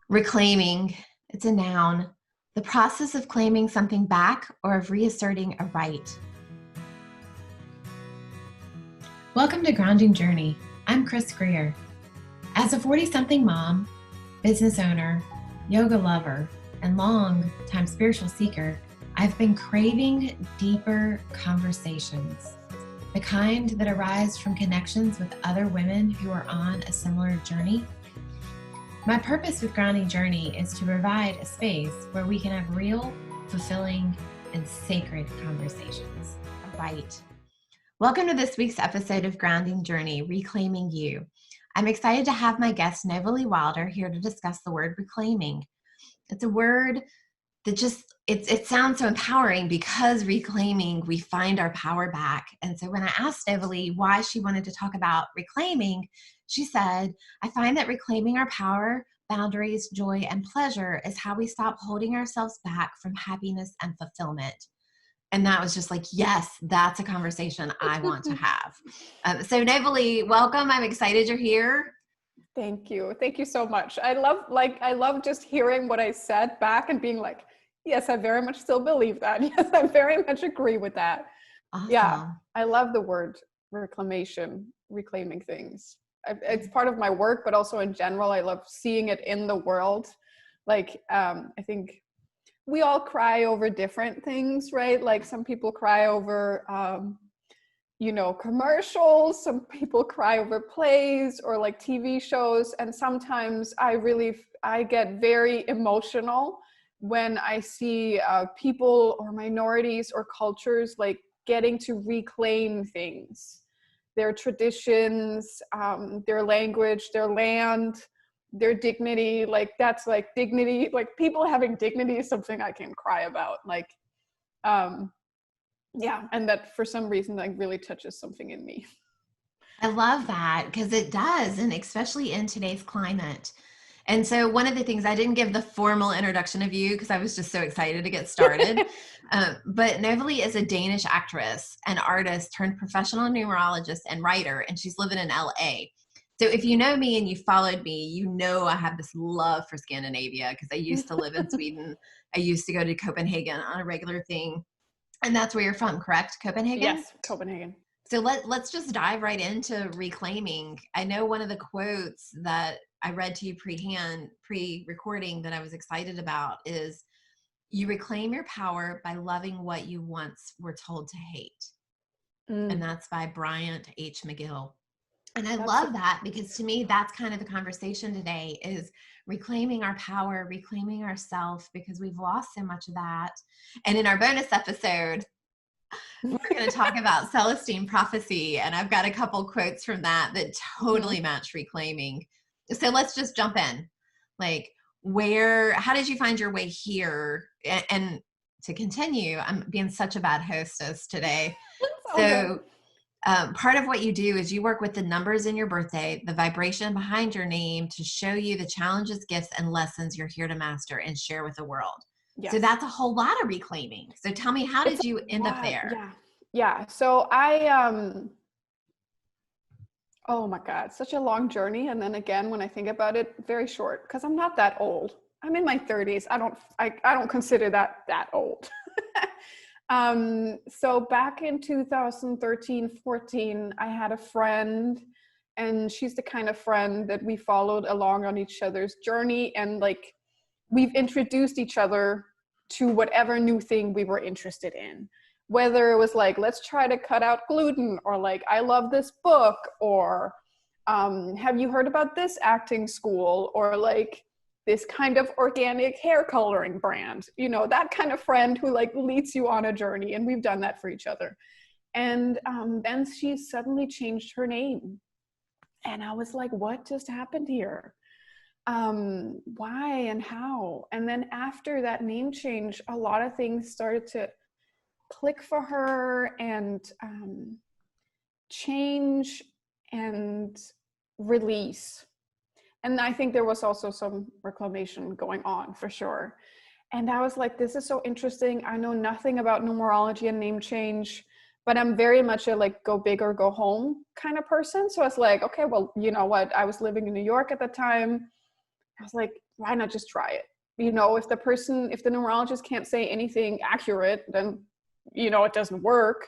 Reclaiming, it's a noun. The process of claiming something back or of reasserting a right. Welcome to Grounding Journey. I'm Chris Greer. As a 40-something mom, business owner, yoga lover, and long-time spiritual seeker, I've been craving deeper conversations, the kind that arise from connections with other women who are on a similar journey. My purpose with Grounding Journey is to provide a space where we can have real, fulfilling, and sacred conversations. Right. Welcome to this week's episode of Grounding Journey, Reclaiming You. I'm excited to have my guest, Novalee Wilder, here to discuss the word reclaiming. It's a word that it sounds so empowering because reclaiming, we find our power back. And so when I asked Novalee why she wanted to talk about reclaiming, she said, I find that reclaiming our power, boundaries, joy, and pleasure is how we stop holding ourselves back from happiness and fulfillment. And that was just like, yes, that's a conversation I want to have. So Novalee, welcome. I'm excited you're here. Thank you. Thank you so much. I love just hearing what I said back and being like, yes, I very much still believe that. Yes, I very much agree with that. Awesome. Yeah, I love the word reclamation, reclaiming things. It's part of my work, but also in general, I love seeing it in the world. Like, I think we all cry over different things, right? Like some people cry over, commercials, some people cry over plays or like TV shows. And sometimes I get very emotional when I see people or minorities or cultures like getting to reclaim things, their traditions, their language, their land, their dignity. Like that's like dignity, like people having dignity is something I can cry about. Like, yeah, and that for some reason like really touches something in me. I love that because it does, and especially in today's climate. And so one of the things, I didn't give the formal introduction of you because I was just so excited to get started. But Novalee is a Danish actress and artist turned professional numerologist and writer, and she's living in LA. So if you know me and you followed me, you know I have this love for Scandinavia because I used to live in Sweden. I used to go to Copenhagen on a regular thing. And that's where you're from, correct? Copenhagen? Yes, Copenhagen. So let's just dive right into reclaiming. I know one of the quotes that I read to you pre-recording that I was excited about is, you reclaim your power by loving what you once were told to hate. And that's by Bryant H. McGill. And I love that because to me, that's kind of the conversation today is reclaiming our power, reclaiming ourselves, because we've lost so much of that. And in our bonus episode, we're going to talk about Celestine prophecy. And I've got a couple quotes from that totally match reclaiming. So let's just jump in. Like, how did you find your way here? And to continue, I'm being such a bad hostess today. So part of what you do is you work with the numbers in your birthday, the vibration behind your name, to show you the challenges, gifts, and lessons you're here to master and share with the world. Yes. So that's a whole lot of reclaiming. So tell me, how did you end up there? Yeah. So oh my God, such a long journey. And then again, when I think about it, very short, because I'm not that old. I'm in my 30s. I don't consider that old. So back in 2013, 14, I had a friend, and she's the kind of friend that we followed along on each other's journey. And like, we've introduced each other to whatever new thing we were interested in, whether it was like, let's try to cut out gluten, or like, I love this book, or have you heard about this acting school, or like this kind of organic hair coloring brand, that kind of friend who like leads you on a journey. And we've done that for each other. And then she suddenly changed her name. And I was like, what just happened here? Why and how? And then after that name change, a lot of things started to click for her and change and release. And I think there was also some reclamation going on for sure. And I was like, this is so interesting. I know nothing about numerology and name change, but I'm very much a like go big or go home kind of person. So I was like, okay, well, you know what? I was living in New York at the time. I was like, why not just try it? You know, if the numerologist can't say anything accurate, then, you know, it doesn't work.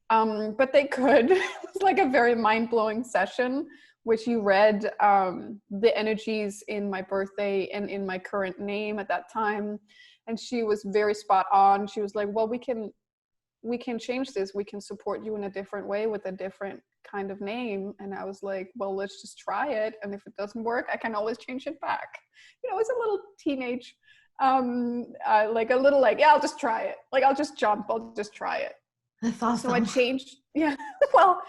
But they could. It was like a very mind-blowing session, which you read the energies in my birthday and in my current name at that time. And she was very spot on. She was like, well, we can change this. We can support you in a different way with a different kind of name. And I was like, well, let's just try it. And if it doesn't work, I can always change it back. You know, it's a little teenage, like a little like, yeah, I'll just try it. Like, I'll just jump. I'll just try it. That's awesome. So I changed. Yeah. Well,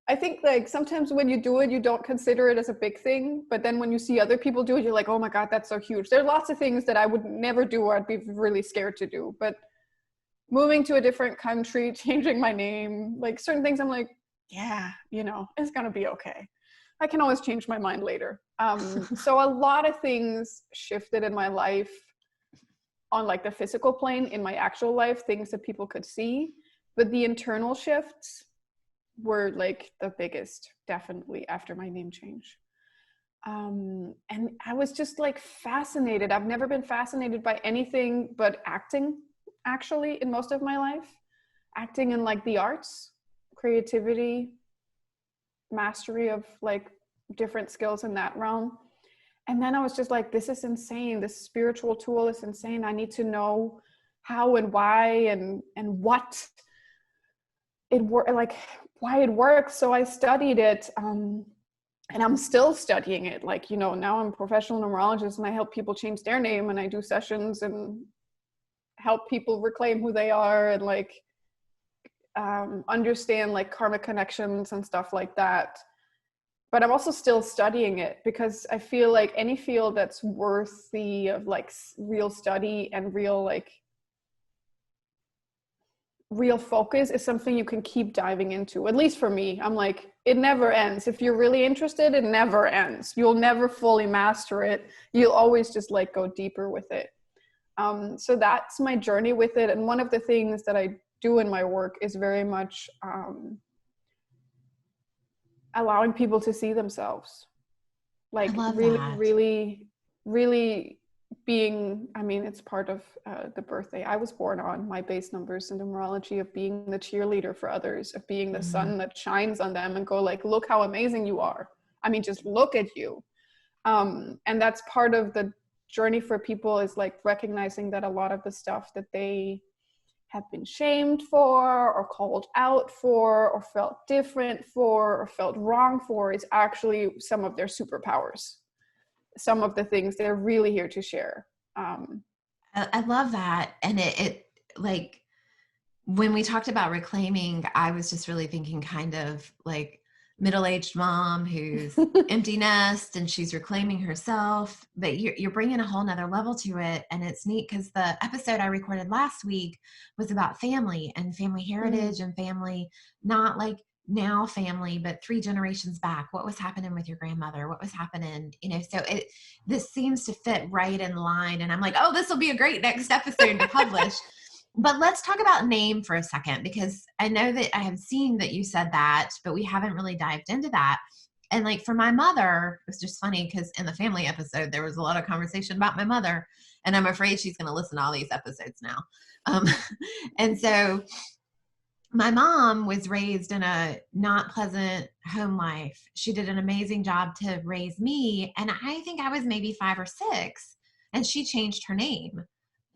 I think like sometimes when you do it, you don't consider it as a big thing. But then when you see other people do it, you're like, oh my God, that's so huge. There are lots of things that I would never do or I'd be really scared to do. But moving to a different country, changing my name, like certain things I'm like, yeah, you know, it's going to be okay. I can always change my mind later. So a lot of things shifted in my life on like the physical plane, in my actual life, things that people could see. But the internal shifts were like the biggest, definitely after my name change. And I was just like fascinated. I've never been fascinated by anything but acting, actually, in most of my life. Acting in like the arts, creativity, mastery of like different skills in that realm. And then I was just like, this is insane. This spiritual tool is insane. I need to know how and why and what it works, like why it works. So I studied it. And I'm still studying it. Like, you know, now I'm a professional numerologist and I help people change their name and I do sessions and help people reclaim who they are and like understand like karmic connections and stuff like that. But I'm also still studying it because I feel like any field that's worthy of like real study and real focus is something you can keep diving into. At least for me, I'm like, it never ends. If you're really interested, it never ends. You'll never fully master it. You'll always just like go deeper with it. So that's my journey with it. And one of the things that I do in my work is very much allowing people to see themselves. Like really being, I mean, it's part of the birthday I was born on, my base numbers in numerology, of being the cheerleader for others, of being the sun that shines on them and go like, look how amazing you are. I mean, just look at you. And that's part of the journey for people, is like recognizing that a lot of the stuff that they have been shamed for or called out for or felt different for or felt wrong for is actually some of their superpowers. Some of the things they're really here to share. I love that. And it like, when we talked about reclaiming, I was just really thinking kind of like middle-aged mom who's empty nest and she's reclaiming herself, but you're bringing a whole nother level to it. And it's neat because the episode I recorded last week was about family and family heritage and family, not like now family, but 3 generations back. What was happening with your grandmother? What was happening? You know, so this seems to fit right in line. And I'm like, oh, this will be a great next episode to publish. But let's talk about name for a second, because I know that I have seen that you said that, but we haven't really dived into that. And like for my mother, it was just funny because in the family episode, there was a lot of conversation about my mother, and I'm afraid she's going to listen to all these episodes now. And so my mom was raised in a not pleasant home life. She did an amazing job to raise me. And I think I was maybe 5 or 6, and she changed her name.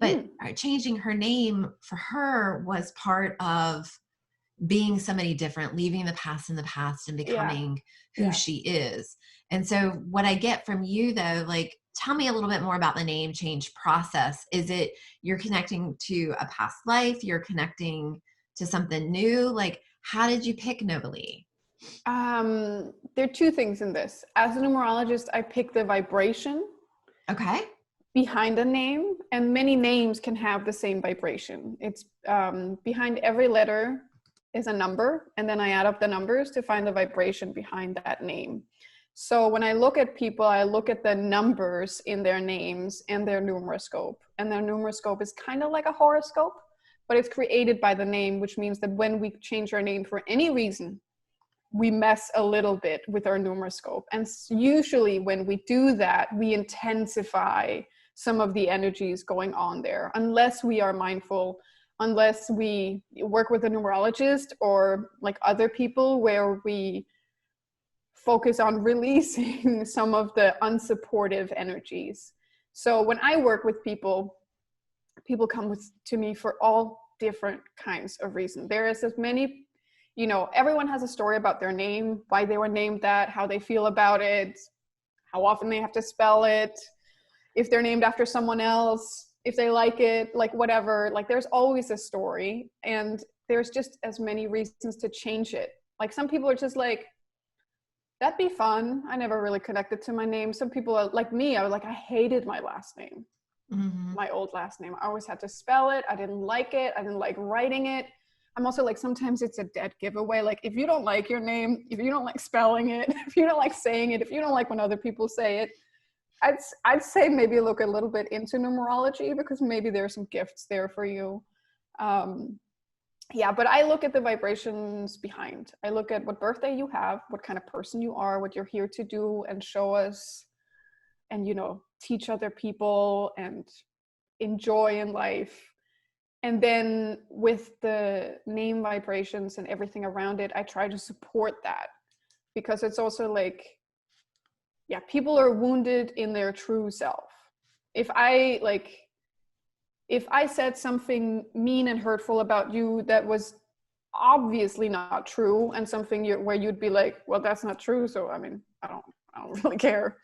But changing her name for her was part of being somebody different, leaving the past in the past and becoming who she is. And so what I get from you though, like, tell me a little bit more about the name change process. Is it you're connecting to a past life? You're connecting to something new? Like, how did you pick Novalee? There are 2 things in this. As a numerologist, I pick the vibration. Okay. Behind a name, and many names can have the same vibration. It's behind every letter is a number, and then I add up the numbers to find the vibration behind that name. So when I look at people, I look at the numbers in their names and their numeroscope. And their numeroscope is kind of like a horoscope, but it's created by the name, which means that when we change our name for any reason, we mess a little bit with our numeroscope. And usually when we do that, we intensify some of the energies going on there, unless we are mindful, unless we work with a numerologist or like other people where we focus on releasing some of the unsupportive energies. So when I work with people, people come to me for all different kinds of reasons. There is as many, you know, everyone has a story about their name, why they were named that, how they feel about it, how often they have to spell it, if they're named after someone else, if they like it, like whatever. Like there's always a story, and there's just as many reasons to change it. Like some people are just like, that'd be fun. I never really connected to my name. Some people are like me. I was like, I hated my last name, my old last name. I always had to spell it. I didn't like it. I didn't like writing it. I'm also like, sometimes it's a dead giveaway. Like if you don't like your name, if you don't like spelling it, if you don't like saying it, if you don't like when other people say it, I'd say maybe look a little bit into numerology, because maybe there are some gifts there for you. Yeah, but I look at the vibrations behind. I look at what birthday you have, what kind of person you are, what you're here to do and show us, and, you know, teach other people and enjoy in life. And then with the name vibrations and everything around it, I try to support that, because it's also like, yeah, people are wounded in their true self. If I said something mean and hurtful about you that was obviously not true, and something where you'd be like, well, that's not true, so I mean, I don't really care.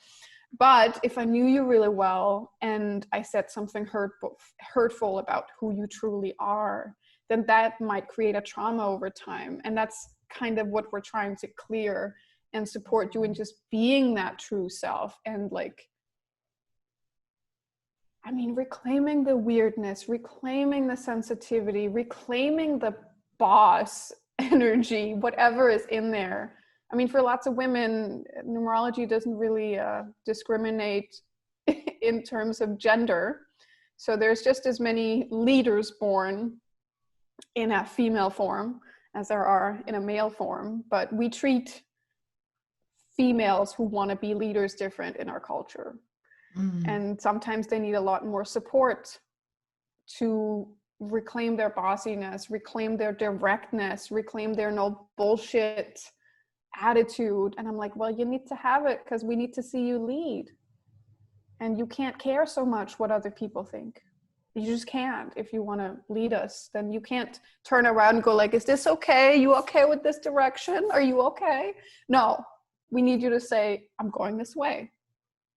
But if I knew you really well and I said something hurtful about who you truly are, then that might create a trauma over time. And that's kind of what we're trying to clear and support you in just being that true self. And like, I mean, reclaiming the weirdness, reclaiming the sensitivity, reclaiming the boss energy, whatever is in there. I mean, for lots of women, numerology doesn't really discriminate in terms of gender. So there's just as many leaders born in a female form as there are in a male form. But we treat females who want to be leaders different in our culture. And sometimes they need a lot more support to reclaim their bossiness, reclaim their directness, reclaim their no bullshit attitude. And I'm like, well, you need to have it, because we need to see you lead. And you can't care so much what other people think. You just can't. If you want to lead us, then you can't turn around and go like, is this okay? You okay with this direction? Are you okay? No, we need you to say, I'm going this way.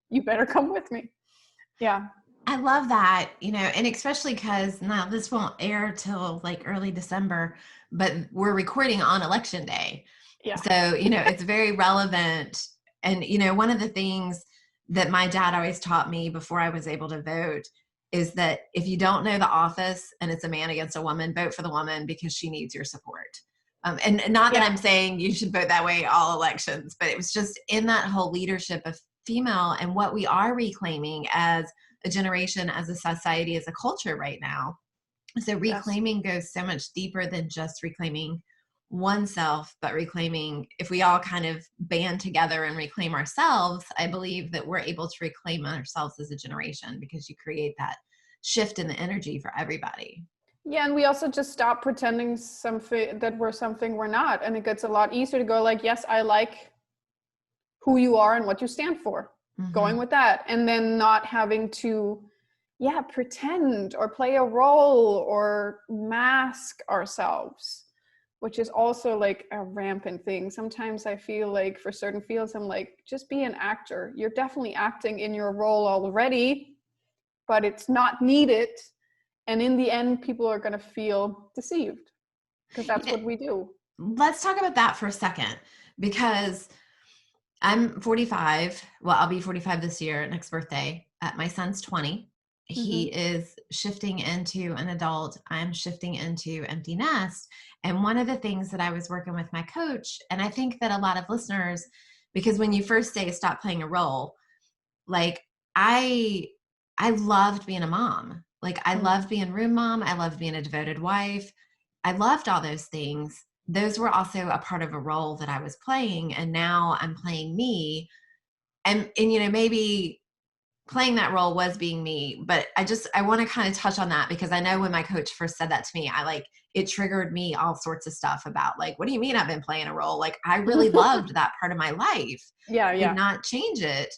You better come with me. Yeah. I love that, you know, and especially because now this won't air till like early December, but we're recording on election day. Yeah. So, you know, it's very relevant. And, you know, one of the things that my dad always taught me before I was able to vote is that if you don't know the office and it's a man against a woman, vote for the woman, because she needs your support. And not that I'm saying you should vote that way all elections, but it was just in that whole leadership of female and what we are reclaiming as a generation, as a society, as a culture right now. So reclaiming goes so much deeper than just reclaiming oneself, but reclaiming, if we all kind of band together and reclaim ourselves, I believe that we're able to reclaim ourselves as a generation, because you create that shift in the energy for everybody. Yeah, and we also just stop pretending that we're something we're not. And it gets a lot easier to go like, yes, I like who you are and what you stand for. Going with that, and then not having to pretend or play a role or mask ourselves, which is also like a rampant thing. Sometimes I feel like for certain fields, I'm like, just be an actor. You're definitely acting in your role already, but it's not needed. And in the end, people are going to feel deceived, because that's what we do. Let's talk about that for a second, because I'm 45. Well, I'll be 45 this year, next birthday. My son's 20. He is shifting into an adult. I'm shifting into empty nest. And one of the things that I was working with my coach, and I think that a lot of listeners, because when you first say stop playing a role, like I loved being a mom. Like I loved being room mom. I loved being a devoted wife. I loved all those things. those were also a part of a role that I was playing. And now I'm playing me. And maybe playing that role was being me, but I want to kind of touch on that, because I know when my coach first said that to me, it triggered me all sorts of stuff about like, what do you mean I've been playing a role? Like, I really loved that part of my life. Yeah. Could not change it.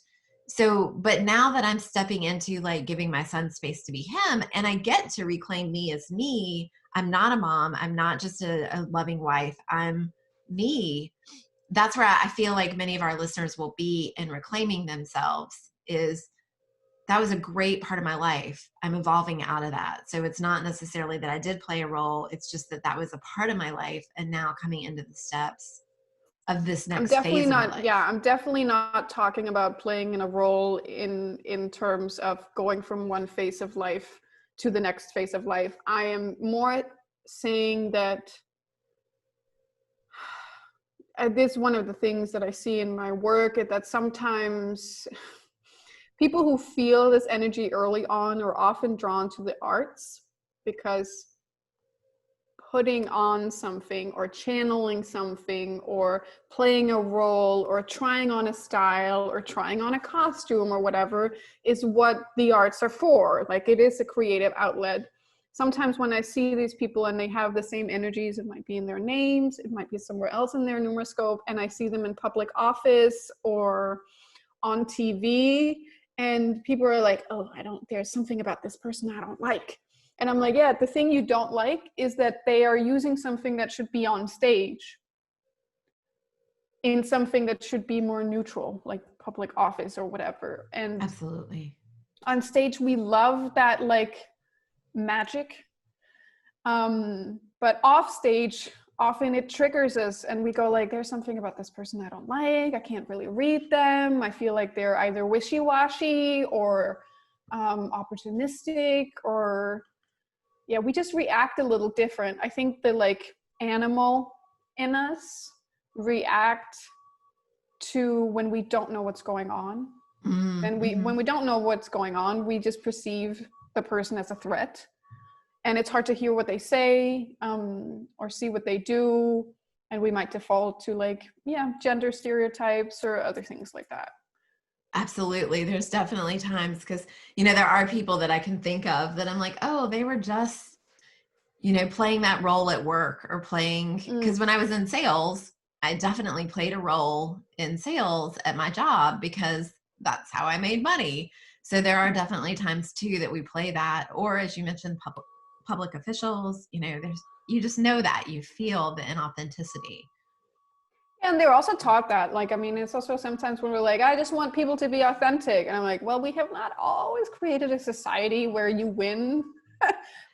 So, but now that I'm stepping into like giving my son space to be him, and I get to reclaim me as me, I'm not a mom. I'm not just a loving wife. I'm me. That's where I feel like many of our listeners will be in reclaiming themselves. Is that was a great part of my life. I'm evolving out of that. So it's not necessarily that I did play a role. It's just that was a part of my life. And now coming into the steps of this next phase of my life. Yeah, I'm definitely not talking about playing in a role in terms of going from one phase of life to the next phase of life. I am more saying that this is one of the things that I see in my work, is that sometimes people who feel this energy early on are often drawn to the arts, because putting on something or channeling something or playing a role or trying on a style or trying on a costume or whatever is what the arts are for. Like, it is a creative outlet. Sometimes when I see these people and they have the same energies, it might be in their names, it might be somewhere else in their numeroscope, and I see them in public office or on TV, and people are like, oh, there's something about this person I don't like. And I'm like, yeah, the thing you don't like is that they are using something that should be on stage in something that should be more neutral, like public office or whatever. And Absolutely. On stage, we love that like magic. But off stage, often it triggers us and we go like, there's something about this person I don't like. I can't really read them. I feel like they're either wishy-washy or opportunistic, or yeah, we just react a little different. I think the like animal in us react to when we don't know what's going on. And when we don't know what's going on, we just perceive the person as a threat. And it's hard to hear what they say or see what they do. And we might default to like, yeah, gender stereotypes or other things like that. Absolutely. There's definitely times because, there are people that I can think of that I'm like, oh, they were just, playing that role at work or playing, because when I was in sales, I definitely played a role in sales at my job because that's how I made money. So there are definitely times too that we play that, or as you mentioned, public officials, you just know that you feel the inauthenticity. And they're also taught that, like, I mean, it's also sometimes when we're like, I just want people to be authentic. And I'm like, well, we have not always created a society where you win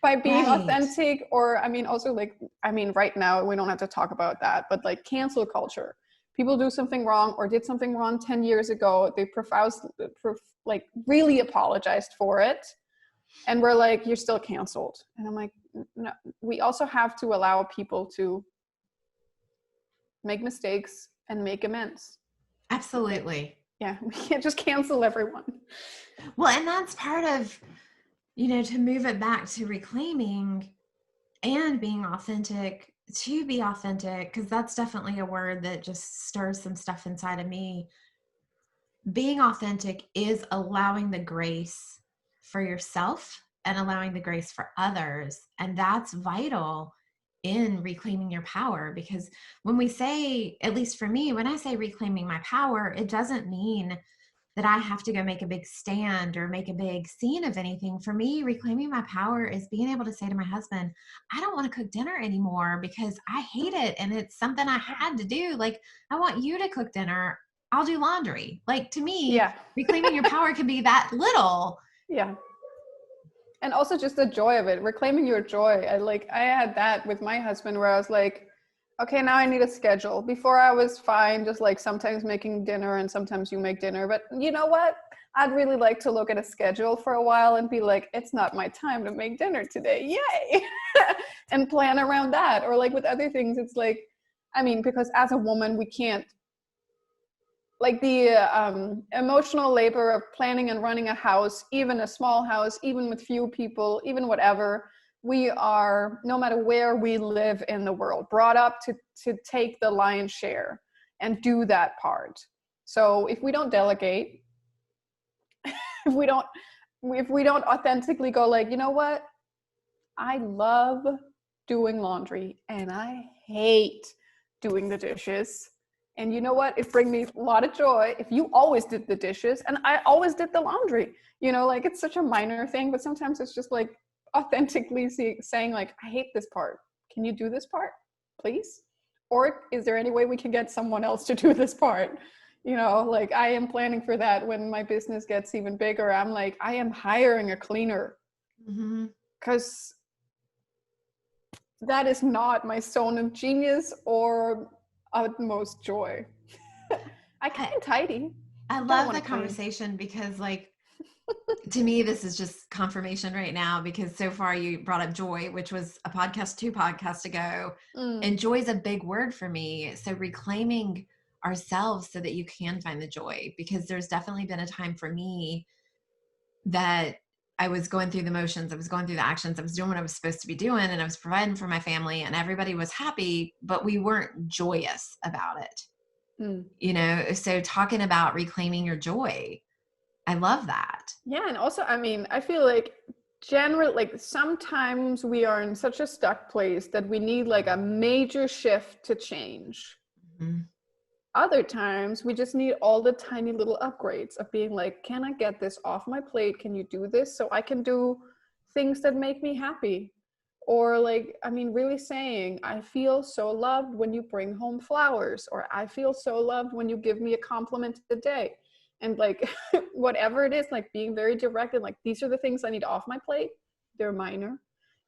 by being authentic. Or, I mean, also like, right now we don't have to talk about that, but like cancel culture. People do something wrong or did something wrong 10 years ago. They like really apologized for it. And we're like, you're still canceled. And I'm like, no, we also have to allow people to make mistakes and make amends. Absolutely. Yeah, we can't just cancel everyone. Well, and that's part of, to move it back to reclaiming and being authentic, to be authentic, because that's definitely a word that just stirs some stuff inside of me. Being authentic is allowing the grace for yourself and allowing the grace for others. And that's vital in reclaiming your power, because when we say, at least for me, when I say reclaiming my power, it doesn't mean that I have to go make a big stand or make a big scene of anything. For me, reclaiming my power is being able to say to my husband, I don't want to cook dinner anymore because I hate it and it's something I had to do. Like, I want you to cook dinner. I'll do laundry. Like, to me, yeah. reclaiming your power can be that little. Yeah. And also just the joy of it, reclaiming your joy. I had that with my husband where I was like, okay, now I need a schedule. Before I was fine, just like sometimes making dinner and sometimes you make dinner. But you know what? I'd really like to look at a schedule for a while and be like, it's not my time to make dinner today. Yay. And plan around that. Or like with other things, it's like, because as a woman, we can't, like the emotional labor of planning and running a house, even a small house, even with few people, even whatever, we are, no matter where we live in the world, brought up to take the lion's share and do that part. So if we don't delegate, if we don't authentically go like, you know what, I love doing laundry and I hate doing the dishes, and you know what, it brings me a lot of joy if you always did the dishes and I always did the laundry. You know, like, it's such a minor thing, but sometimes it's just like authentically saying like, I hate this part, can you do this part please, or is there any way we can get someone else to do this part? You know, like, I am planning for that when my business gets even bigger. I'm like, I am hiring a cleaner, because that is not my zone of genius or utmost joy. I can tidy. I love the conversation because, like, to me, this is just confirmation right now, because so far you brought up joy, which was a podcast 2 podcasts ago. And joy is a big word for me. So reclaiming ourselves so that you can find the joy, because there's definitely been a time for me that I was going through the motions, I was going through the actions, I was doing what I was supposed to be doing, and I was providing for my family, and everybody was happy, but we weren't joyous about it. You know, so talking about reclaiming your joy, I love that. Yeah, and also, I mean, I feel like generally, like, sometimes we are in such a stuck place that we need like a major shift to change. Other times we just need all the tiny little upgrades of being like, can I get this off my plate? Can you do this so I can do things that make me happy? Or like, I mean, really saying, I feel so loved when you bring home flowers, or I feel so loved when you give me a compliment a day. And like, whatever it is, like, being very direct and like, these are the things I need off my plate, they're minor.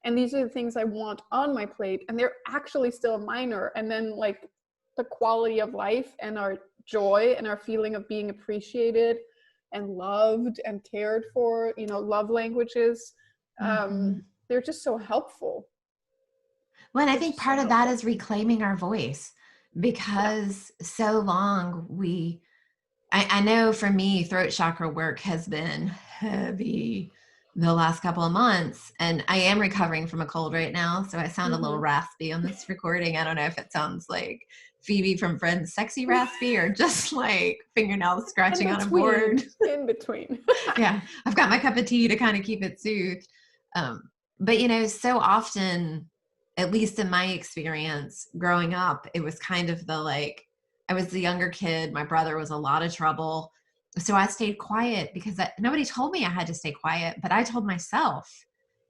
And these are the things I want on my plate, and they're actually still minor. And then like, the quality of life and our joy and our feeling of being appreciated and loved and cared for, you know, love languages, they're just so helpful. Well, and I think part of that is reclaiming our voice, because so long I know for me, throat chakra work has been heavy the last couple of months, and I am recovering from a cold right now. So I sound a little raspy on this recording. I don't know if it sounds like Phoebe from Friends sexy raspy, or just like fingernails scratching on a board. In between. Yeah. I've got my cup of tea to kind of keep it soothed. But you know, so often, at least in my experience growing up, it was kind of the like, I was the younger kid. My brother was a lot of trouble. So I stayed quiet because nobody told me I had to stay quiet, but I told myself,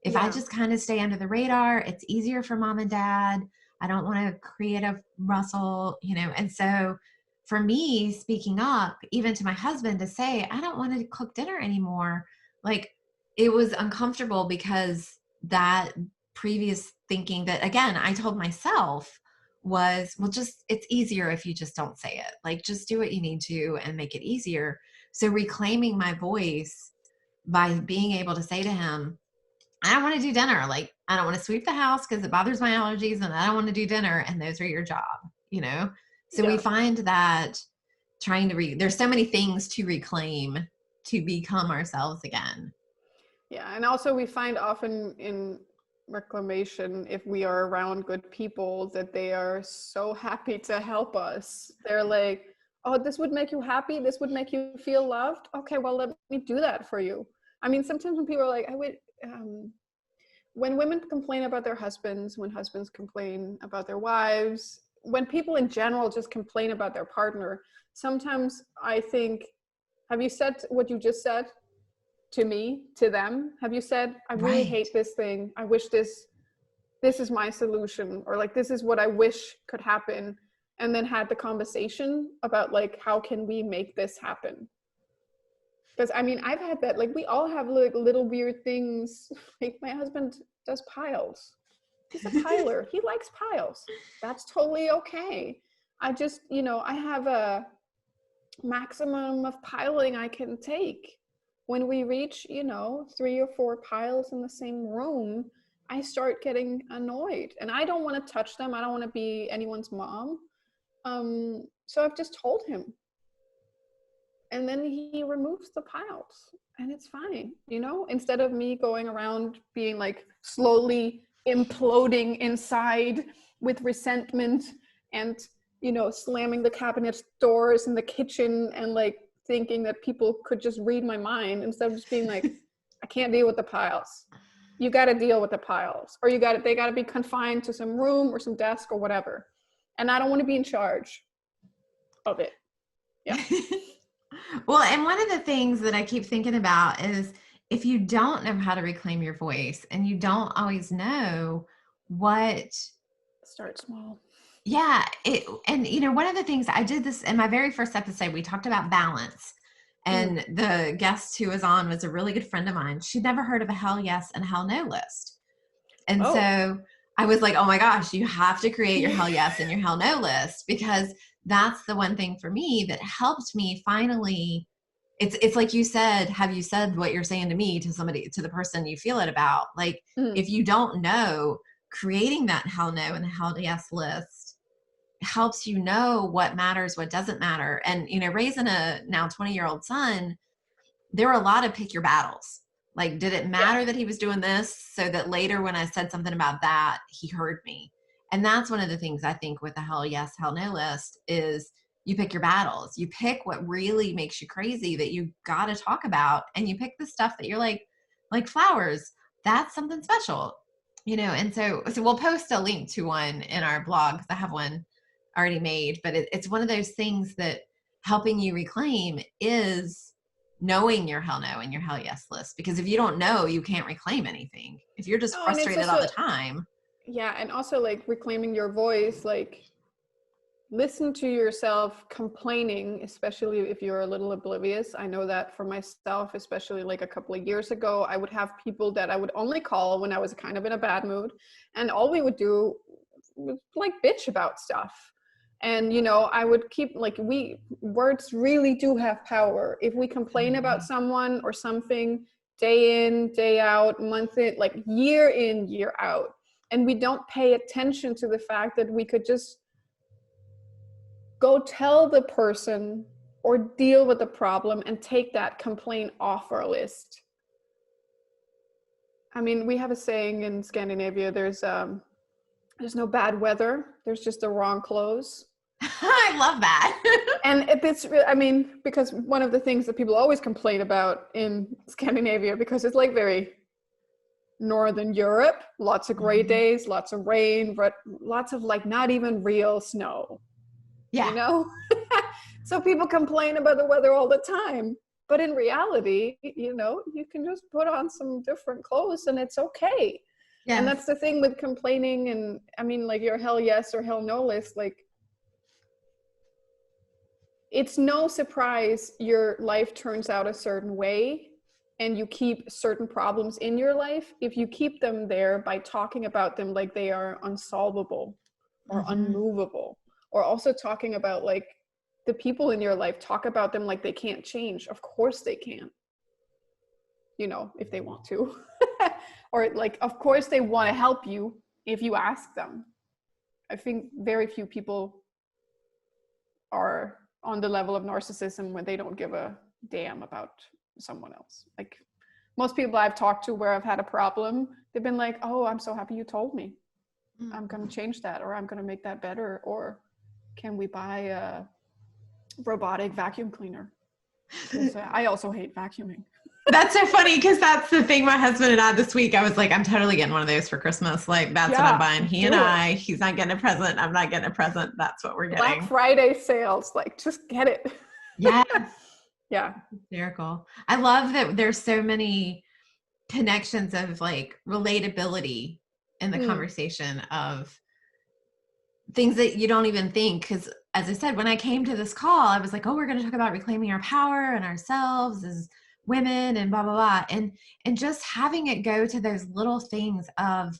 if I just kind of stay under the radar, it's easier for mom and dad. I don't want to create a rustle, you know? And so for me, speaking up, even to my husband, to say, I don't want to cook dinner anymore, like, it was uncomfortable, because that previous thinking that, again, I told myself was, well, just, it's easier if you just don't say it. Like, just do what you need to and make it easier. So reclaiming my voice by being able to say to him, I don't want to do dinner. Like, I don't want to sweep the house because it bothers my allergies, and I don't want to do dinner, and those are your job, you know? So we find that trying to there's so many things to reclaim to become ourselves again. Yeah. And also we find often in reclamation, if we are around good people, that they are so happy to help us. They're like, oh, this would make you happy, this would make you feel loved, okay, well, let me do that for you. I mean, sometimes when people are like, I would when women complain about their husbands, when husbands complain about their wives, when people in general just complain about their partner, sometimes I think, have you said what you just said to me, to them? Have you said, I really hate this thing, I wish this is my solution, or like, this is what I wish could happen, and then had the conversation about like, how can we make this happen? Because I mean, I've had that, like, we all have like little weird things. Like, my husband does piles, he's a piler, he likes piles, that's totally okay. I just, you know, I have a maximum of piling I can take. When we reach, you know, 3 or 4 piles in the same room, I start getting annoyed, and I don't want to touch them. I don't want to be anyone's mom. So I've just told him, and then he removes the piles. And it's fine, you know, instead of me going around being like slowly imploding inside with resentment and, you know, slamming the cabinet doors in the kitchen and like thinking that people could just read my mind, instead of just being like, I can't deal with the piles. You got to deal with the piles, or they got to be confined to some room or some desk or whatever. And I don't want to be in charge of it. Yeah. Well, and one of the things that I keep thinking about is if you don't know how to reclaim your voice and you don't always know what, Start small. yeah, and you know, one of the things I did this in my very first episode, we talked about balance. And the guest who was on was a really good friend of mine. She'd never heard of a hell yes and hell no list. And so I was like, oh my gosh, you have to create your hell yes and your hell no list, because that's the one thing for me that helped me finally. It's like you said, have you said what you're saying to me, to somebody, to the person you feel it about? Like, if you don't know, creating that hell no and hell yes list helps you know what matters, what doesn't matter. And, you know, raising a now 20-year-old son, there were a lot of pick your battles. Like, did it matter that he was doing this so that later when I said something about that, he heard me? And that's one of the things I think with the hell yes, hell no list is you pick your battles. You pick what really makes you crazy that you got to talk about. And you pick the stuff that you're like flowers. That's something special, you know? And so we'll post a link to one in our blog, because I have one already made, but it's one of those things that helping you reclaim is knowing your hell no and your hell yes list. Because if you don't know, you can't reclaim anything. If you're just frustrated all the time. Yeah. And also like reclaiming your voice, like listen to yourself complaining, especially if you're a little oblivious. I know that for myself, especially like a couple of years ago, I would have people that I would only call when I was kind of in a bad mood. And all we would do was like bitch about stuff. And, you know, I would keep like, words really do have power. If we complain about someone or something day in, day out, month in, like year in, year out, and we don't pay attention to the fact that we could just go tell the person or deal with the problem and take that complaint off our list. I mean, we have a saying in Scandinavia, there's no bad weather, there's just the wrong clothes. I love that. And it's, I mean, because one of the things that people always complain about in Scandinavia, because it's like very Northern Europe, lots of gray days, lots of rain, but lots of like not even real snow. Yeah. You know? So people complain about the weather all the time. But in reality, you know, you can just put on some different clothes and it's okay. Yes. And that's the thing with complaining. And I mean, like your hell yes or hell no list, like it's no surprise your life turns out a certain way and you keep certain problems in your life if you keep them there by talking about them like they are unsolvable or unmovable. Or also talking about like the people in your life, talk about them like they can't change. Of course they can, you know, if they want to. Or like, of course they want to help you if you ask them. I think very few people are on the level of narcissism where they don't give a damn about someone else. Like most people I've talked to where I've had a problem, they've been like, oh, I'm so happy you told me. I'm going to change that, or I'm going to make that better, or can we buy a robotic vacuum cleaner? I also hate vacuuming. That's so funny, because that's the thing my husband and I this week, I was like, I'm totally getting one of those for Christmas. Like that's what I'm buying. He's not getting a present. I'm not getting a present. That's what we're getting. Black Friday sales, like just get it. Yes. Yeah. Hysterical. I love that there's so many connections of like relatability in the conversation of things that you don't even think. Because as I said, when I came to this call, I was like, oh, we're going to talk about reclaiming our power and ourselves as women and blah, blah, blah. And just having it go to those little things of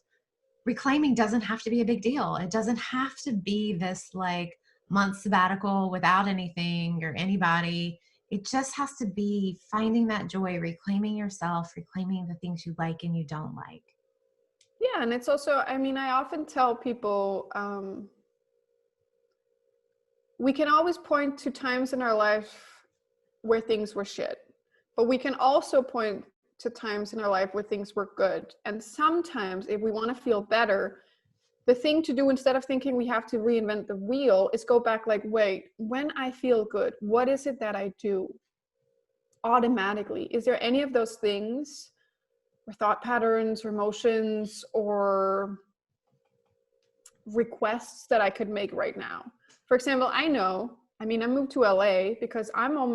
reclaiming doesn't have to be a big deal. It doesn't have to be this like month sabbatical without anything or anybody. It just has to be finding that joy, reclaiming yourself, reclaiming the things you like and you don't like. Yeah. And it's also, I mean, I often tell people, we can always point to times in our life where things were shit. But we can also point to times in our life where things were good. And sometimes if we want to feel better, the thing to do instead of thinking we have to reinvent the wheel is go back like, wait, when I feel good, what is it that I do automatically? Is there any of those things or thought patterns or emotions or requests that I could make right now? For example, I moved to LA because I'm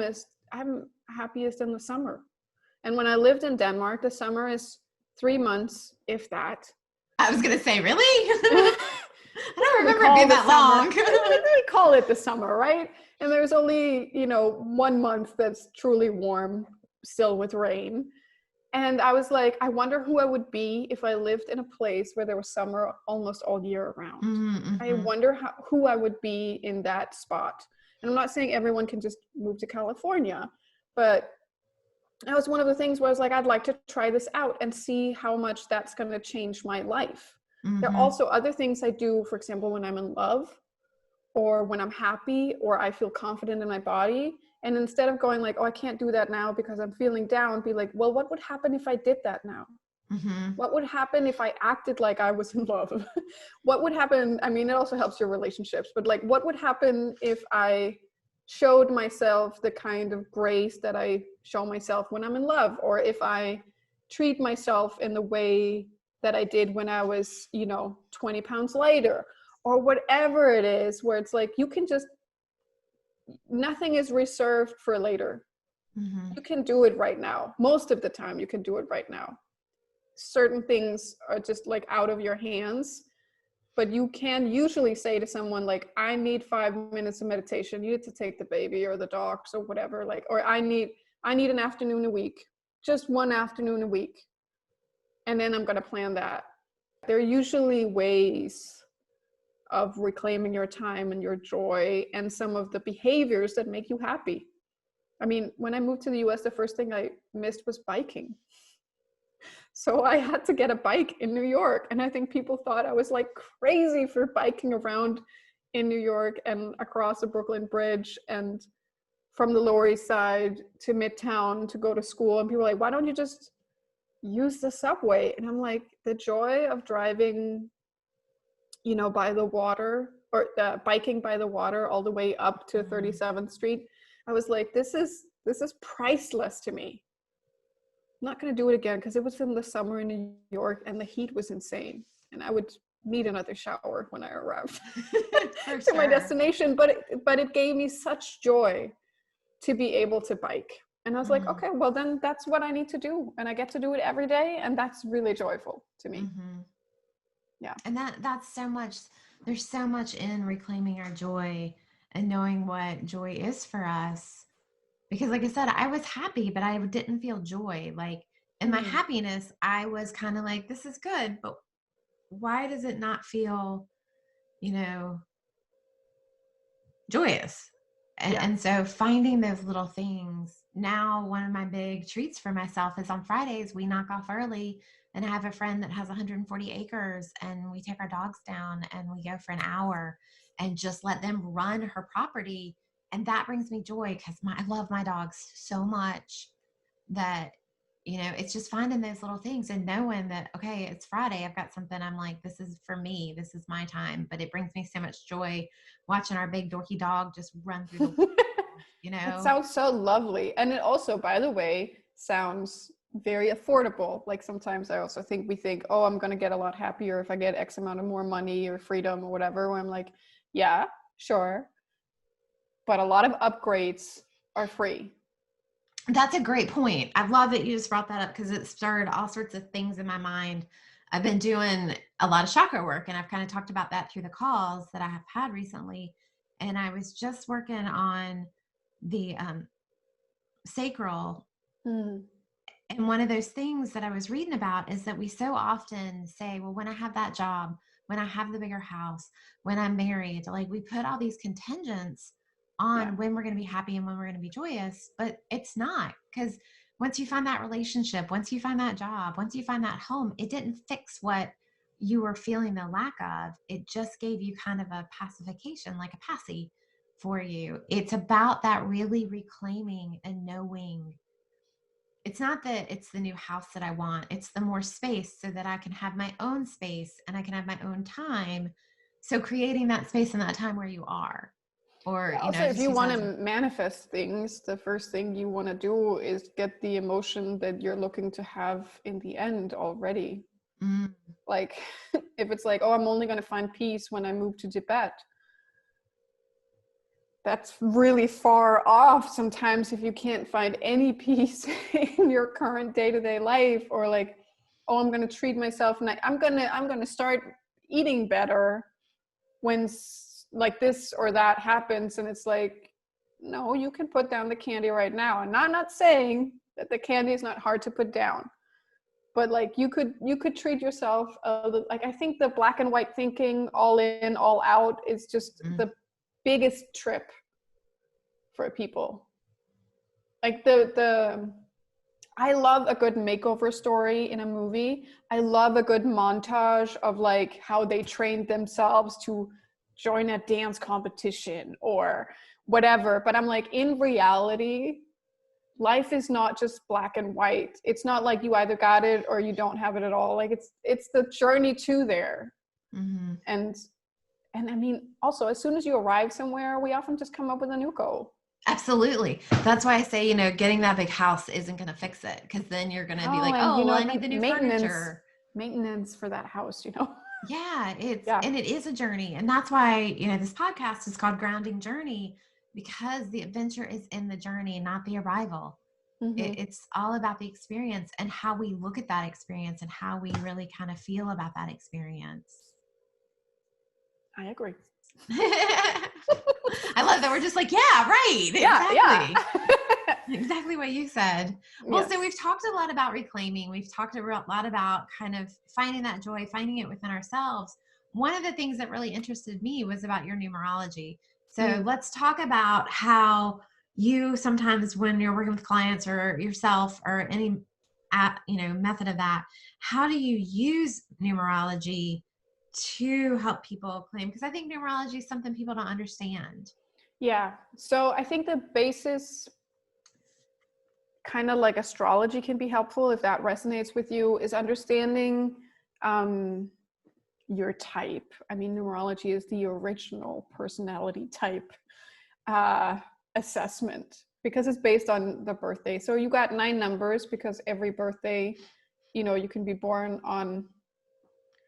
happiest in the summer. And when I lived in Denmark, the summer is 3 months, if that. I was going to say, really? I don't remember it being that long. We call it the summer, right? And there's only, 1 month that's truly warm, still with rain. And I was like, I wonder who I would be if I lived in a place where there was summer almost all year round. Mm-hmm. I wonder who I would be in that spot. And I'm not saying everyone can just move to California, but that was one of the things where I was like, I'd like to try this out and see how much that's going to change my life. Mm-hmm. There are also other things I do, for example, when I'm in love or when I'm happy or I feel confident in my body. And instead of going like, oh, I can't do that now because I'm feeling down, be like, well, what would happen if I did that now? Mm-hmm. What would happen if I acted like I was in love? What would happen? I mean, it also helps your relationships, but like, what would happen if I showed myself the kind of grace that I show myself when I'm in love, or if I treat myself in the way that I did when I was, 20 pounds lighter, or whatever it is, where it's like, nothing is reserved for later. Mm-hmm. You can do it right now. Most of the time you can do it right now. Certain things are just like out of your hands, but you can usually say to someone like, I need 5 minutes of meditation. You need to take the baby or the dogs or whatever, like, or I need an afternoon a week, just one afternoon a week. And then I'm going to plan that. There are usually ways of reclaiming your time and your joy and some of the behaviors that make you happy. I mean, when I moved to the US, the first thing I missed was biking. So I had to get a bike in New York. And I think people thought I was like crazy for biking around in New York and across the Brooklyn Bridge and from the Lower East Side to Midtown to go to school. And people were like, why don't you just use the subway? And I'm like, the joy of driving, by the water, or biking by the water all the way up to 37th Street. I was like, this is priceless to me. I'm not going to do it again because it was in the summer in New York and the heat was insane. And I would need another shower when I arrived to my destination. But it gave me such joy to be able to bike. And I was like, okay, well then that's what I need to do. And I get to do it every day. And that's really joyful to me. Mm-hmm. Yeah. And that's so much, there's so much in reclaiming our joy and knowing what joy is for us. Because like I said, I was happy, but I didn't feel joy. Like in my happiness, I was kind of like, this is good, but why does it not feel, joyous? And so finding those little things. Now, one of my big treats for myself is on Fridays, we knock off early. And I have a friend that has 140 acres and we take our dogs down and we go for an hour and just let them run her property. And that brings me joy because I love my dogs so much that, it's just finding those little things and knowing that, okay, it's Friday. I've got something. I'm like, this is for me. This is my time. But it brings me so much joy watching our big dorky dog just run through the woods, It sounds so lovely. And it also, by the way, sounds very affordable. Like sometimes I also think we think, oh, I'm going to get a lot happier if I get X amount of more money or freedom or whatever. Where I'm like, yeah, sure. But a lot of upgrades are free. That's a great point. I love that you just brought that up because it stirred all sorts of things in my mind. I've been doing a lot of chakra work and I've kind of talked about that through the calls that I have had recently. And I was just working on the sacral. And one of those things that I was reading about is that we so often say, well, when I have that job, when I have the bigger house, when I'm married, like we put all these contingents on when we're going to be happy and when we're going to be joyous, but it's not, because once you find that relationship, once you find that job, once you find that home, it didn't fix what you were feeling the lack of. It just gave you kind of a pacification, like a passy for you. It's about that really reclaiming and knowing it's not that it's the new house that I want. It's the more space so that I can have my own space and I can have my own time. So creating that space and that time where you are, or, Yeah, also, if just you use want that to manifest things, the first thing you want to do is get the emotion that you're looking to have in the end already. Mm. Like, if it's like, oh, I'm only going to find peace when I move to Tibet, that's really far off sometimes if you can't find any peace in your current day-to-day life. Or like, oh, I'm going to treat myself and I'm going to start eating better when like this or that happens. And it's like, no, you can put down the candy right now. And I'm not saying that the candy is not hard to put down, but like you could treat yourself like, I think the black and white thinking, all in, all out, is just the biggest trip for people. Like I love a good makeover story in a movie. I love a good montage of like how they trained themselves to join a dance competition or whatever. But I'm like, in reality, life is not just black and white. It's not like you either got it or you don't have it at all. Like it's the journey to there. Mm-hmm. And I mean, also, as soon as you arrive somewhere, we often just come up with a new goal. Absolutely. That's why I say, getting that big house isn't going to fix it, because then you're going to be like, And oh, well, I need the new furniture. Maintenance for that house, Yeah, Yeah. and it is a journey. And that's why, this podcast is called Grounding Journey, because the adventure is in the journey, not the arrival. Mm-hmm. It's all about the experience and how we look at that experience and how we really kind of feel about that experience. I agree. I love that we're just like, yeah, right. Yeah. Exactly what you said. Well, Yes. So we've talked a lot about reclaiming. We've talked a lot about kind of finding that joy, finding it within ourselves. One of the things that really interested me was about your numerology. So let's talk about how you sometimes, when you're working with clients or yourself or any, method of that, how do you use numerology to help people claim? Because I think numerology is something people don't understand. Yeah. So I think the basis, kind of like astrology, can be helpful if that resonates with you, is understanding your type. I mean, numerology is the original personality type assessment, because it's based on the birthday. So you got 9 numbers because every birthday, you can be born on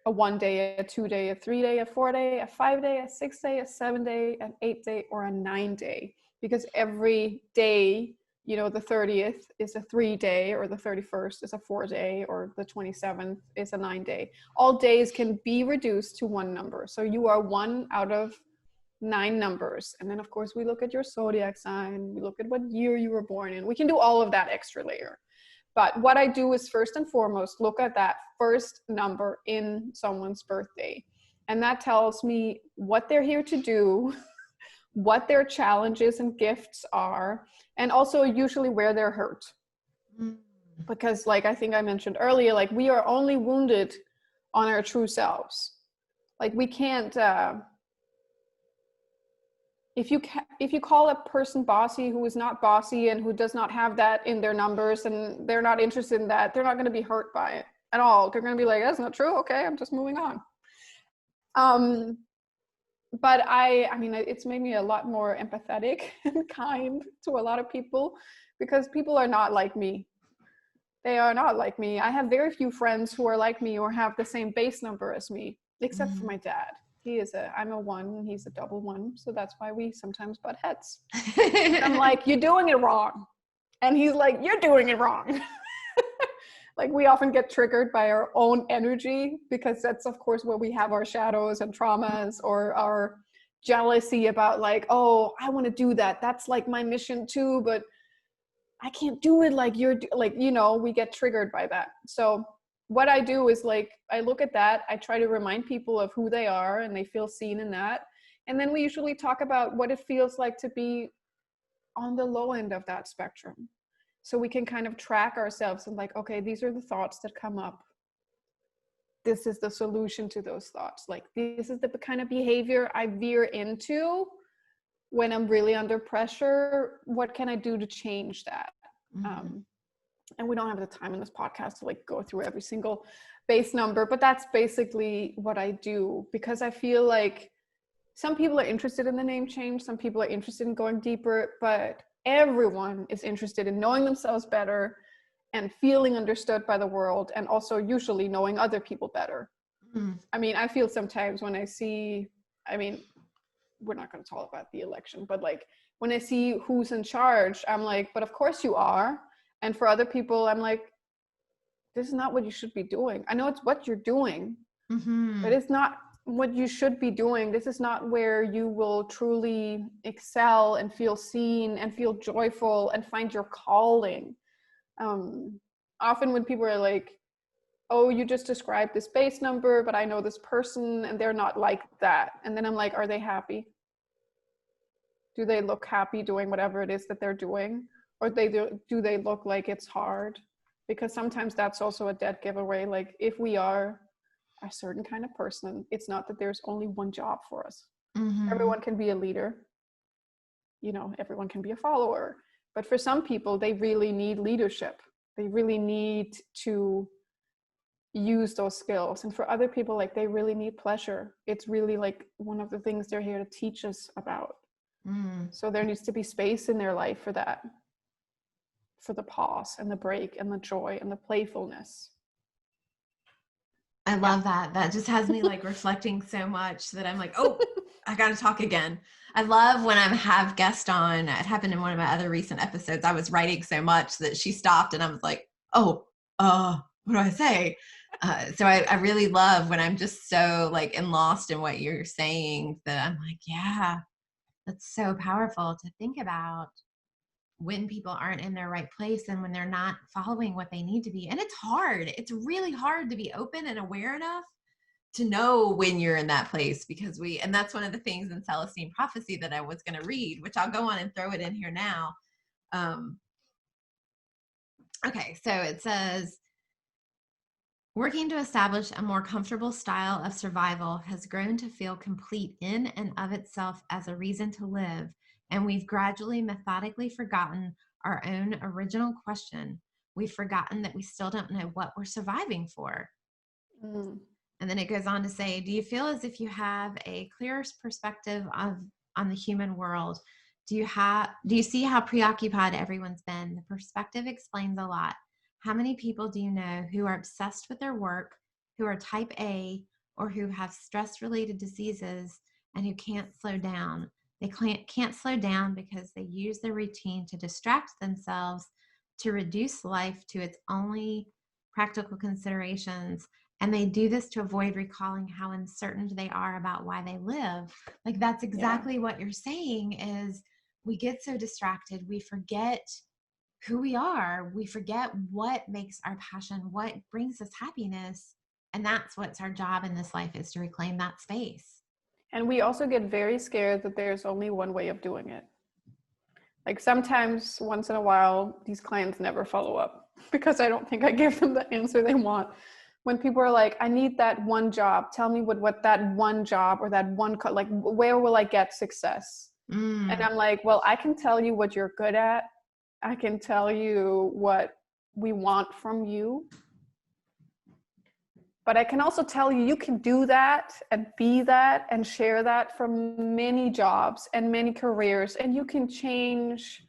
a 1 day, a 2 day, a 3 day, a 4 day, a 5 day, a 6 day, a 7 day, an 8 day, or a 9 day. Because every day, the 30th is a 3 day, or the 31st is a 4 day, or the 27th is a 9 day. All days can be reduced to 1 number. So you are 1 out of 9 numbers. And then of course we look at your zodiac sign, we look at what year you were born in. We can do all of that extra layer. But what I do is, first and foremost, look at that first number in someone's birthday. And that tells me what they're here to do, what their challenges and gifts are, and also usually where they're hurt. Because like I think I mentioned earlier, like we are only wounded on our true selves. Like we can't, if you call a person bossy who is not bossy and who does not have that in their numbers and they're not interested in that, they're not going to be hurt by it at all. They're going to be like, that's not true. Okay, I'm just moving on. But I mean, it's made me a lot more empathetic and kind to a lot of people, because people are not like me. They are not like me. I have very few friends who are like me or have the same base number as me, except for my dad. I'm a 1, he's a double 1. So that's why we sometimes butt heads. I'm like, you're doing it wrong. And he's like, you're doing it wrong. Like we often get triggered by our own energy, because that's of course where we have our shadows and traumas, or our jealousy about like, oh, I want to do that. That's like my mission too, but I can't do it like you're like, we get triggered by that. So what I do is like, I look at that, I try to remind people of who they are and they feel seen in that. And then we usually talk about what it feels like to be on the low end of that spectrum. So we can kind of track ourselves and like, okay, these are the thoughts that come up. This is the solution to those thoughts. Like this is the kind of behavior I veer into when I'm really under pressure. What can I do to change that? and we don't have the time in this podcast to like go through every single base number, but that's basically what I do, because I feel like some people are interested in the name change, some people are interested in going deeper, but everyone is interested in knowing themselves better and feeling understood by the world, and also usually knowing other people better. I mean, I feel sometimes when I see, I mean, we're not going to talk about the election, but like when I see who's in charge, I'm like, but of course you are. And for other people, I'm like, this is not what you should be doing. I know it's what you're doing, but it's not what you should be doing. This is not where you will truly excel and feel seen and feel joyful and find your calling. Often when people are like, oh, you just described this base number, but I know this person and they're not like that. And then I'm like, are they happy? Do they look happy doing whatever it is that they're doing? Or do they look like it's hard? Because sometimes that's also a dead giveaway. Like if we are a certain kind of person, it's not that there's only one job for us. Everyone can be a leader. You know, everyone can be a follower. But for some people, they really need leadership. They really need to use those skills. And for other people, like they really need pleasure. It's really like one of the things they're here to teach us about. So there needs to be space in their life for that, for the pause and the break and the joy and the playfulness. I love that. That just has me like reflecting so much that I'm like, oh, I got to talk again. I love when I have guests on. It happened in one of my other recent episodes. I was writing so much that she stopped and I was like, oh, what do I say? So I really love when I'm just so like lost in what you're saying that I'm like, yeah, that's so powerful to think about when people aren't in their right place and when they're not following what they need to be. And it's hard. It's really hard to be open and aware enough to know when you're in that place, because and that's one of the things in Celestine Prophecy that I was going to read, which I'll go on and throw it in here now. Okay. So it says, working to establish a more comfortable style of survival has grown to feel complete in and of itself as a reason to live, and we've gradually, methodically forgotten our own original question. We've forgotten that we still don't know what we're surviving for. And then it goes on to say, do you feel as if you have a clearer perspective on the human world? Do you see how preoccupied everyone's been? The perspective explains a lot. How many people do you know who are obsessed with their work, who are type A, or who have stress-related diseases and who can't slow down? They can't slow down because they use their routine to distract themselves, to reduce life to its only practical considerations. And they do this to avoid recalling how uncertain they are about why they live. Like that's exactly what you're saying is we get so distracted. We forget who we are. We forget what makes our passion, what brings us happiness. And that's what's our job in this life, is to reclaim that space. And we also get very scared that there's only one way of doing it. Like sometimes, once in a while, these clients never follow up because I don't think I give them the answer they want. When people are like, I need that one job. Tell me what that one job or that one, like, where will I get success? And I'm like, well, I can tell you what you're good at. I can tell you what we want from you. But I can also tell you, you can do that and be that and share that from many jobs and many careers. And you can change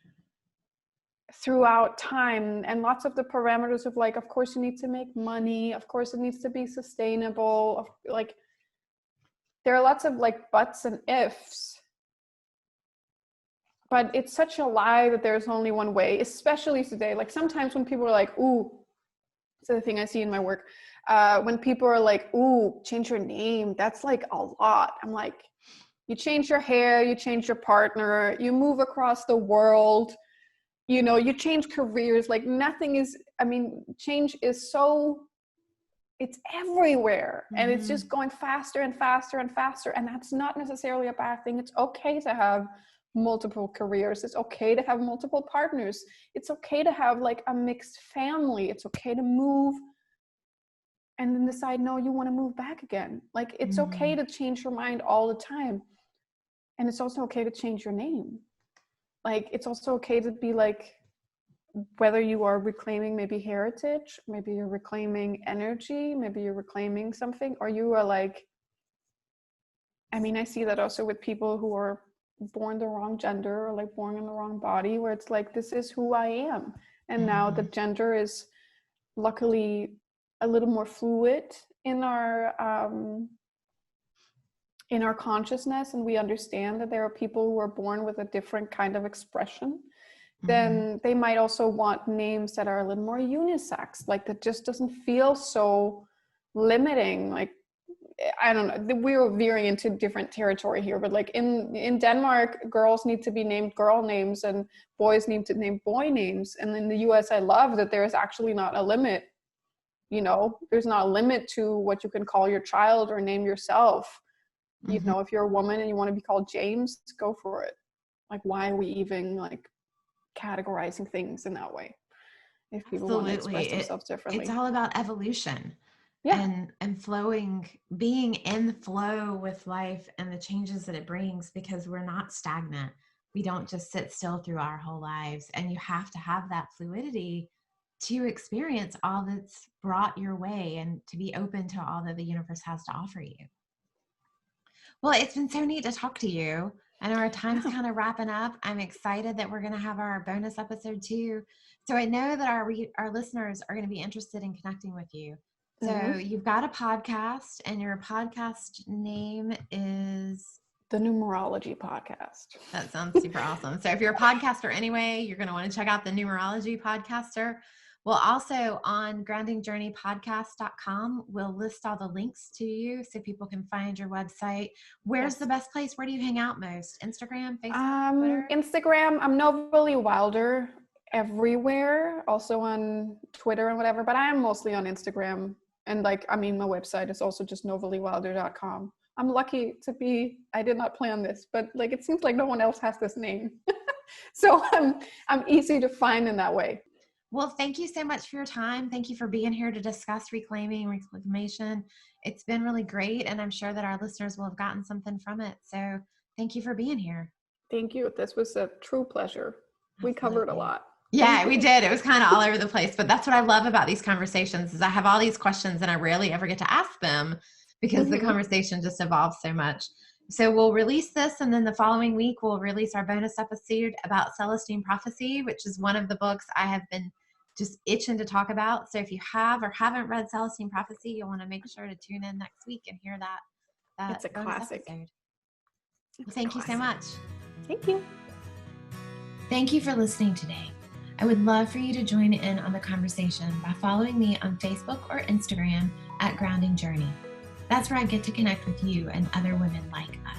throughout time. And lots of the parameters of like, of course you need to make money. Of course it needs to be sustainable. Like there are lots of like buts and ifs. But it's such a lie that there's only one way, especially today. Like sometimes when people are like, ooh, it's the thing I see in my work. When people are like, ooh, change your name, that's like a lot. I'm like, you change your hair, you change your partner, you move across the world, you know, you change careers. Like nothing is, I mean, change is so, it's everywhere. And it's just going faster and faster and faster. And that's not necessarily a bad thing. It's okay to have multiple careers. It's okay to have multiple partners. It's okay to have like a mixed family. It's okay to move and then decide, no, you want to move back again. Like it's okay to change your mind all the time. And it's also okay to change your name. Like it's also okay to be like, whether you are reclaiming maybe heritage, maybe you're reclaiming energy, maybe you're reclaiming something, or you are like, I mean, I see that also with people who are born the wrong gender or like born in the wrong body, where it's like, this is who I am. And now the gender is luckily a little more fluid in our consciousness, and we understand that there are people who are born with a different kind of expression. Then they might also want names that are a little more unisex, like that just doesn't feel so limiting. Like, I don't know, we're veering into different territory here, but like in Denmark, girls need to be named girl names and boys need to name boy names. And in the US, I love that there is actually not a limit. You know, there's not a limit to what you can call your child or name yourself. You know, if you're a woman and you want to be called James, go for it. Like, why are we even like categorizing things in that way if people want to express themselves differently? It's all about evolution. Yeah. And flowing, being in flow with life and the changes that it brings, because we're not stagnant. We don't just sit still through our whole lives, and you have to have that fluidity to experience all that's brought your way and to be open to all that the universe has to offer you. Well, it's been so neat to talk to you. I know our time's kind of wrapping up. I'm excited that we're going to have our bonus episode too. So I know that our listeners are going to be interested in connecting with you. So you've got a podcast, and your podcast name is? The Numerology Podcast. That sounds super awesome. So if you're a podcaster anyway, you're going to want to check out the Numerology Podcaster. Well, also on groundingjourneypodcast.com, we'll list all the links to you so people can find your website. Where's the best place? Where do you hang out most? Instagram, Facebook, Twitter? Instagram. I'm Novalee Wilder everywhere. Also on Twitter and whatever, but I am mostly on Instagram. And like, I mean, my website is also just novaleewilder.com. I'm lucky to be, I did not plan this, but like, it seems like no one else has this name. So I'm easy to find in that way. Well, thank you so much for your time. Thank you for being here to discuss reclamation. It's been really great. And I'm sure that our listeners will have gotten something from it. So thank you for being here. Thank you. This was a true pleasure. Absolutely. We covered a lot. Yeah, we did. It was kind of all over the place, but that's what I love about these conversations is I have all these questions and I rarely ever get to ask them because the conversation just evolves so much. So we'll release this, and then the following week we'll release our bonus episode about Celestine Prophecy, which is one of the books I have been just itching to talk about. So if you have or haven't read Celestine Prophecy, you'll want to make sure to tune in next week and hear that it's a classic. Well, thank you so much. Thank you. Thank you for listening today. I would love for you to join in on the conversation by following me on Facebook or Instagram at Grounding Journey. That's where I get to connect with you and other women like us.